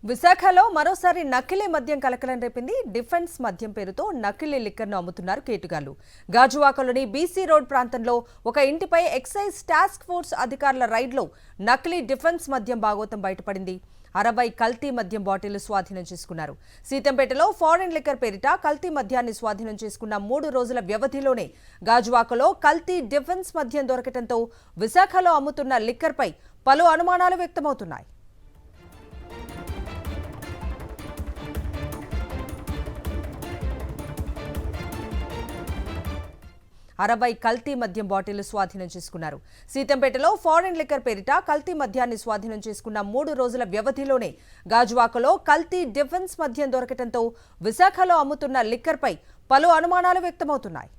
విశాఖలో మరోసారి నకిలీ మద్యం కలకలం రేపింది. డిఫెన్స్ మద్యం పేరుతో నకిలీ లిక్కర్ను అమ్ముతున్నారు కేటుగాళ్లు. గాజువాకలోని బీసీ రోడ్ ప్రాంతంలో ఒక ఇంటిపై ఎక్సైజ్ టాస్క్ ఫోర్స్ అధికారుల రైడ్లో నకిలీ డిఫెన్స్ మద్యం భాగోతం బయటపడింది. 60 కల్తీ మద్యం బాటిల్ స్వాధీనం చేసుకున్నారు. సీతంపేటలో ఫారెన్ లిక్కర్ పేరిట కల్తీ మద్యాన్ని స్వాధీనం చేసుకున్న 3 రోజుల వ్యవధిలోనే గాజువాకలో కల్తీ డిఫెన్స్ మద్యం దొరకటంతో విశాఖలో అమ్ముతున్న లిక్కర్పై పలు అనుమానాలు వ్యక్తమవుతున్నాయి. 60 కల్తీ మద్యం బాటిల్ స్వాధీనం చేసుకున్నారు. సీతంపేటలో ఫారెన్ లిక్కర్ పేరిట కల్తీ మద్యాన్ని స్వాధీనం చేసుకున్న 3 రోజుల వ్యవధిలోనే గాజువాకలో కల్తీ డిఫెన్స్ మద్యం దొరకటంతో విశాఖలో అమ్ముతున్న లిక్కర్పై పలు అనుమానాలు వ్యక్తమవుతున్నాయి.